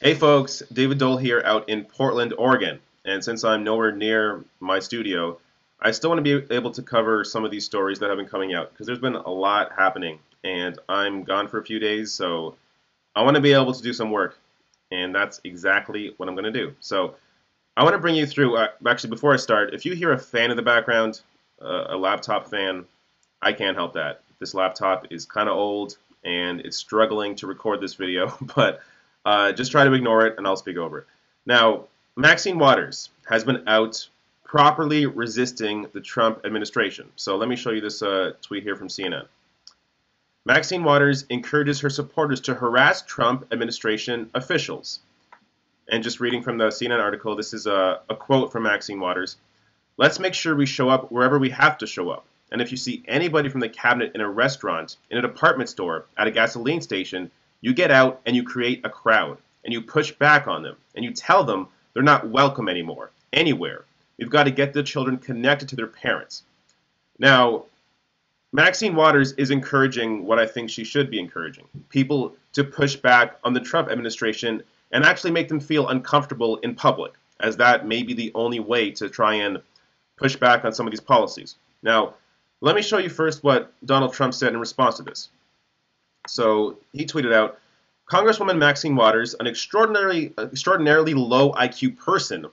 Hey folks, David Dole here out in Portland, Oregon. And since I'm nowhere near my studio, I still want to be able to cover some of these stories that have been coming out because there's been a lot happening and I'm gone for a few days, so I want to be able to do some work. And that's exactly what I'm going to do. So I want to bring you through, actually before I start, if you hear a fan in the background, a laptop fan, I can't help that. This laptop is kind of old and it's struggling to record this video, but just try to ignore it and I'll speak over it. Now, Maxine Waters has been out properly resisting the Trump administration. So let me show you this tweet here from CNN. Maxine Waters encourages her supporters to harass Trump administration officials. And just reading from the CNN article, this is a quote from Maxine Waters. Let's make sure we show up wherever we have to show up. And if you see anybody from the cabinet in a restaurant, in a department store, at a gasoline station, you get out and you create a crowd, and you push back on them, and you tell them they're not welcome anymore, anywhere. We've got to get the children connected to their parents. Now, Maxine Waters is encouraging what I think she should be encouraging, people to push back on the Trump administration and actually make them feel uncomfortable in public, as that may be the only way to try and push back on some of these policies. Now, let me show you first what Donald Trump said in response to this. So he tweeted out, Congresswoman Maxine Waters, an extraordinarily low IQ person,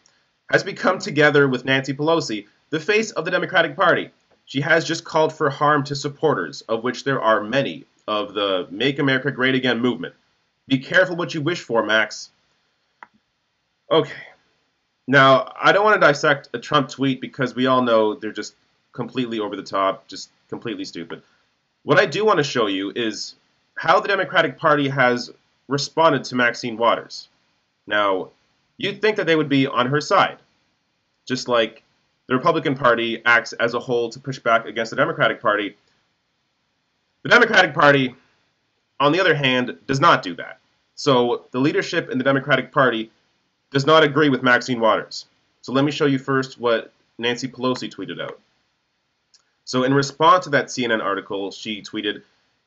has become together with Nancy Pelosi, the face of the Democratic Party. She has just called for harm to supporters, of which there are many, of the Make America Great Again movement. Be careful what you wish for, Max. Okay. Now, I don't want to dissect a Trump tweet because we all know they're just completely over the top, just completely stupid. What I do want to show you is how the Democratic Party has responded to Maxine Waters. Now, you'd think that they would be on her side, just like the Republican Party acts as a whole to push back against the Democratic Party. The Democratic Party, on the other hand, does not do that. So the leadership in the Democratic Party does not agree with Maxine Waters. So let me show you first what Nancy Pelosi tweeted out. So in response to that CNN article, she tweeted,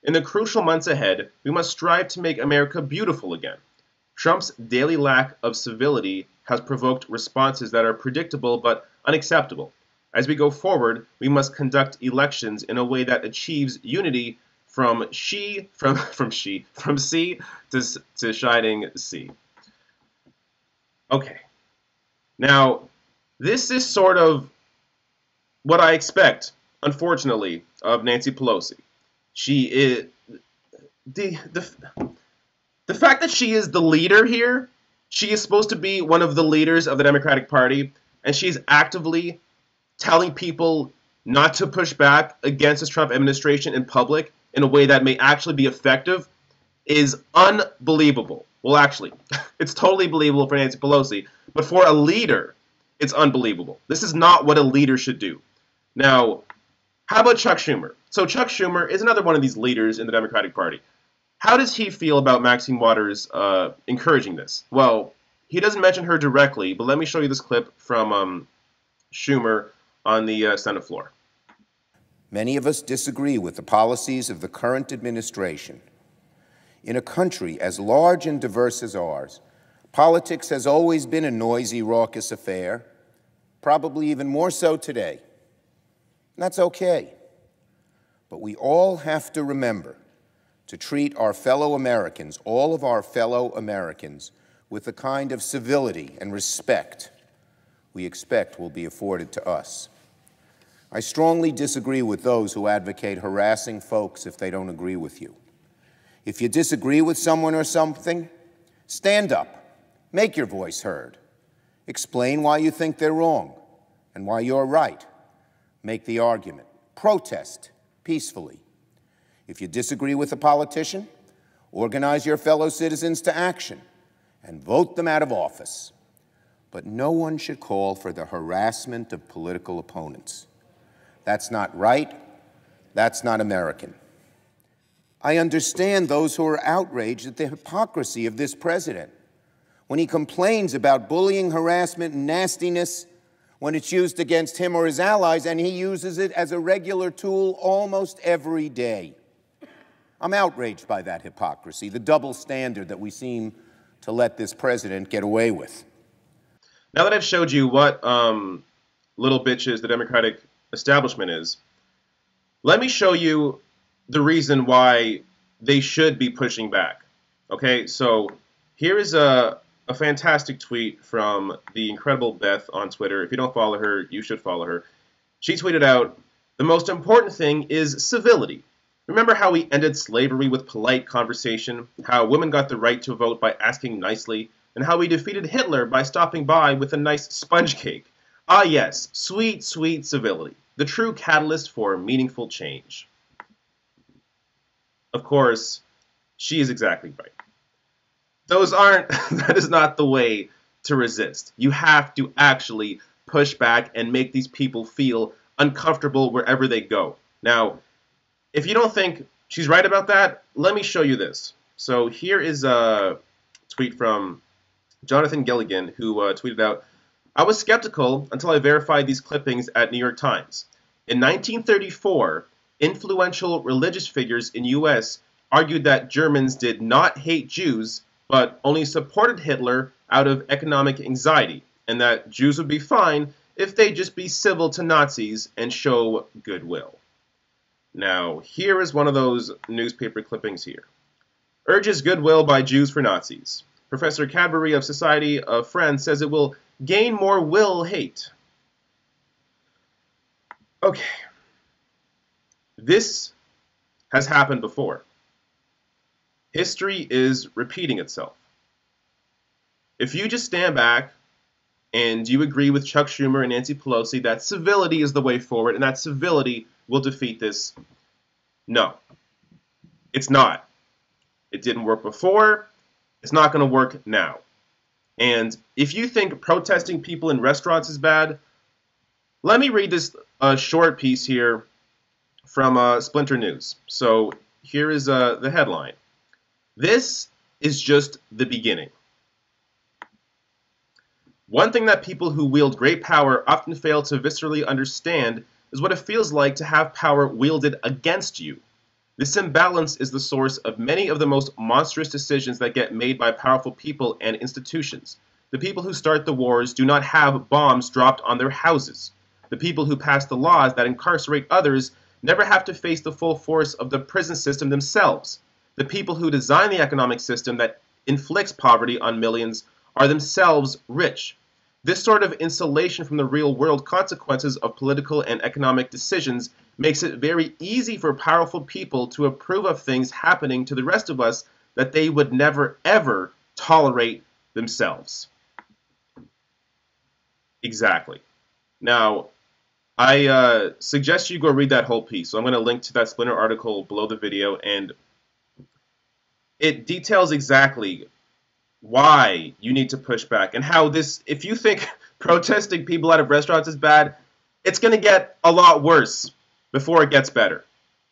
in the crucial months ahead, we must strive to make America beautiful again. Trump's daily lack of civility has provoked responses that are predictable but unacceptable. As we go forward, we must conduct elections in a way that achieves unity from sea to shining sea. Okay. Now, this is sort of what I expect, unfortunately, of Nancy Pelosi. She is the fact that she is the leader here. She is supposed to be one of the leaders of the Democratic Party, and she's actively telling people not to push back against this Trump administration in public in a way that may actually be effective is unbelievable. Well, actually, it's totally believable for Nancy Pelosi, but for a leader, it's unbelievable. This is not what a leader should do. Now, how about Chuck Schumer? So Chuck Schumer is another one of these leaders in the Democratic Party. How does he feel about Maxine Waters encouraging this? Well, he doesn't mention her directly, but let me show you this clip from Schumer on the Senate floor. Many of us disagree with the policies of the current administration. In a country as large and diverse as ours, politics has always been a noisy, raucous affair, probably even more so today. And that's okay. But we all have to remember to treat our fellow Americans, all of our fellow Americans, with the kind of civility and respect we expect will be afforded to us. I strongly disagree with those who advocate harassing folks if they don't agree with you. If you disagree with someone or something, stand up, make your voice heard, explain why you think they're wrong and why you're right. Make the argument. Protest peacefully. If you disagree with a politician, organize your fellow citizens to action and vote them out of office. But no one should call for the harassment of political opponents. That's not right. That's not American. I understand those who are outraged at the hypocrisy of this president when he complains about bullying, harassment, and nastiness when it's used against him or his allies, and he uses it as a regular tool almost every day. I'm outraged by that hypocrisy, the double standard that we seem to let this president get away with. Now that I've showed you what little bitches the Democratic establishment is, let me show you the reason why they should be pushing back. Okay, so here is a fantastic tweet from the incredible Beth on Twitter. If you don't follow her, you should follow her. She tweeted out, "The most important thing is civility. Remember how we ended slavery with polite conversation, how women got the right to vote by asking nicely, and how we defeated Hitler by stopping by with a nice sponge cake. Ah yes, sweet, sweet civility, the true catalyst for meaningful change." Of course, she is exactly right. That is not the way to resist. You have to actually push back and make these people feel uncomfortable wherever they go. Now, if you don't think she's right about that, let me show you this. So here is a tweet from Jonathan Gilligan, who tweeted out, "I was skeptical until I verified these clippings at New York Times. In 1934, influential religious figures in U.S. argued that Germans did not hate Jews, but only supported Hitler out of economic anxiety, and that Jews would be fine if they just be civil to Nazis and show goodwill." Now, here is one of those newspaper clippings here. "Urges goodwill by Jews for Nazis. Professor Cadbury of Society of Friends says it will gain more will hate." Okay. This has happened before. History is repeating itself. If you just stand back and you agree with Chuck Schumer and Nancy Pelosi that civility is the way forward and that civility will defeat this, no, it's not. It didn't work before. It's not going to work now. And if you think protesting people in restaurants is bad, let me read this short piece here from Splinter News. So here is the headline. "This is just the beginning. One thing that people who wield great power often fail to viscerally understand is what it feels like to have power wielded against you. This imbalance is the source of many of the most monstrous decisions that get made by powerful people and institutions. The people who start the wars do not have bombs dropped on their houses. The people who pass the laws that incarcerate others never have to face the full force of the prison system themselves. The people who design the economic system that inflicts poverty on millions are themselves rich. This sort of insulation from the real-world consequences of political and economic decisions makes it very easy for powerful people to approve of things happening to the rest of us that they would never, ever tolerate themselves." Exactly. Now, I suggest you go read that whole piece. So I'm going to link to that Splinter article below the video, and it details exactly why you need to push back and how this, if you think protesting people out of restaurants is bad, it's going to get a lot worse before it gets better.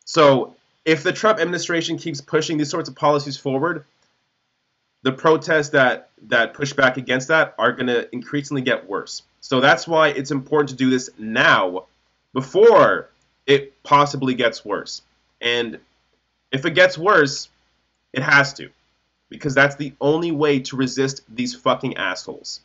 So if the Trump administration keeps pushing these sorts of policies forward, the protests that push back against that are going to increasingly get worse. So that's why it's important to do this now before it possibly gets worse. And if it gets worse, it has to, because that's the only way to resist these fucking assholes.